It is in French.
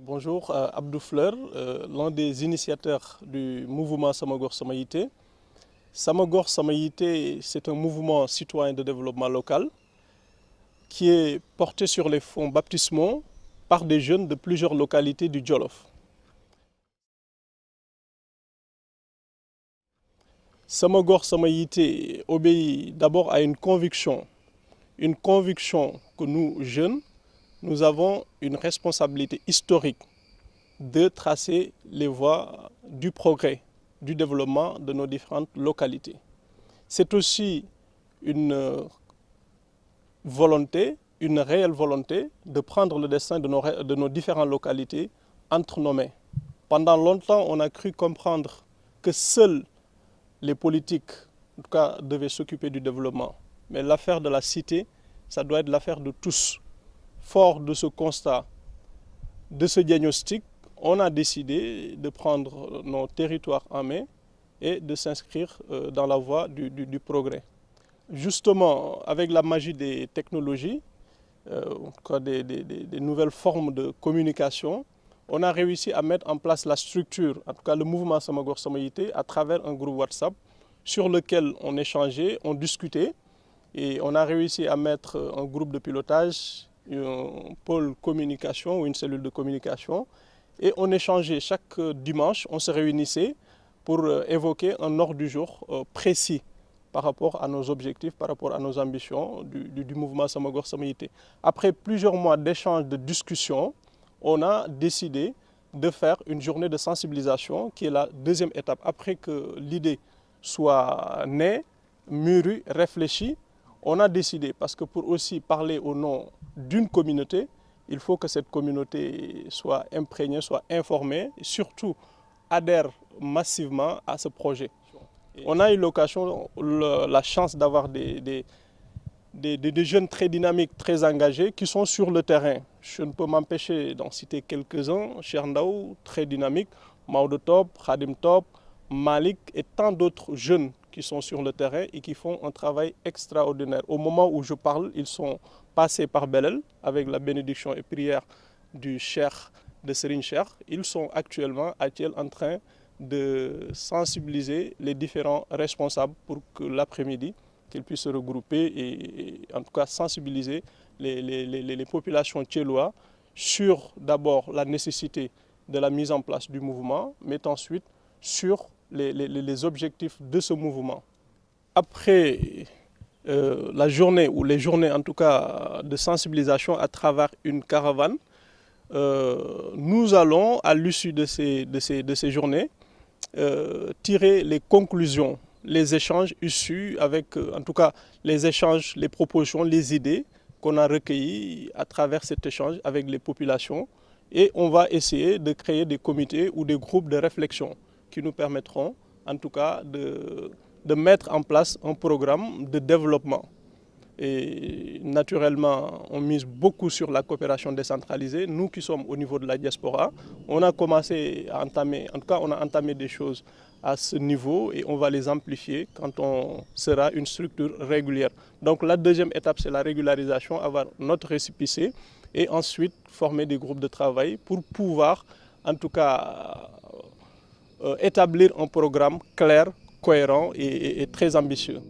Bonjour, Abdou Fleur, l'un des initiateurs du mouvement Samagor Samaïté. Samagor Samaïté, c'est un mouvement citoyen de développement local qui est porté sur les fonds baptismaux par des jeunes de plusieurs localités du Djolof. Samagor Samaïté obéit d'abord à une conviction que nous, jeunes, nous avons une responsabilité historique de tracer les voies du progrès, du développement de nos différentes localités. C'est aussi une volonté, une réelle volonté de prendre le destin de nos différentes localités entre nos mains. Pendant longtemps, on a cru comprendre que seuls les politiques, en tout cas, devaient s'occuper du développement. Mais l'affaire de la cité, ça doit être l'affaire de tous. Fort de ce constat, de ce diagnostic, on a décidé de prendre nos territoires en main et de s'inscrire dans la voie du progrès. Justement, avec la magie des technologies, des nouvelles formes de communication, on a réussi à mettre en place la structure, en tout cas le mouvement Samagor Samaïté, à travers un groupe WhatsApp sur lequel on échangeait, on discutait et on a réussi à mettre un groupe de pilotage, un pôle communication ou une cellule de communication et on échangeait chaque dimanche, on se réunissait pour évoquer un ordre du jour précis par rapport à nos objectifs, par rapport à nos ambitions du mouvement Samagor Samaïté. Après plusieurs mois d'échanges, de discussions, on a décidé de faire une journée de sensibilisation qui est la deuxième étape. Après que l'idée soit née, mûrie, réfléchie, on a décidé, parce que pour aussi parler au nom d'une communauté, il faut que cette communauté soit imprégnée, soit informée et surtout adhère massivement à ce projet. On a eu l'occasion, la chance d'avoir des jeunes très dynamiques, très engagés qui sont sur le terrain. Je ne peux m'empêcher d'en citer quelques-uns. Cherndao, très dynamique, Maodo Top, Khadim Top, Malik et tant d'autres jeunes qui sont sur le terrain et qui font un travail extraordinaire. Au moment où je parle, ils sont passés par Belel avec la bénédiction et prière du cheikh de Serigne Cheikh. Ils sont actuellement en train de sensibiliser les différents responsables pour que l'après-midi, qu'ils puissent se regrouper et en tout cas sensibiliser les populations tchélois sur d'abord la nécessité de la mise en place du mouvement, mais ensuite sur les objectifs de ce mouvement. Après la journée ou les journées en tout cas de sensibilisation à travers une caravane, nous allons à l'issue de ces journées tirer les conclusions, les échanges issus avec en tout cas les échanges, les propositions, les idées qu'on a recueillies à travers cet échange avec les populations et on va essayer de créer des comités ou des groupes de réflexion qui nous permettront en tout cas de mettre en place un programme de développement. Et naturellement, on mise beaucoup sur la coopération décentralisée. Nous qui sommes au niveau de la diaspora, on a commencé à entamer, en tout cas on a entamé des choses à ce niveau et on va les amplifier quand on sera une structure régulière. Donc la deuxième étape, c'est la régularisation, avoir notre récépissé et ensuite former des groupes de travail pour pouvoir en tout cas établir un programme clair, cohérent et très ambitieux.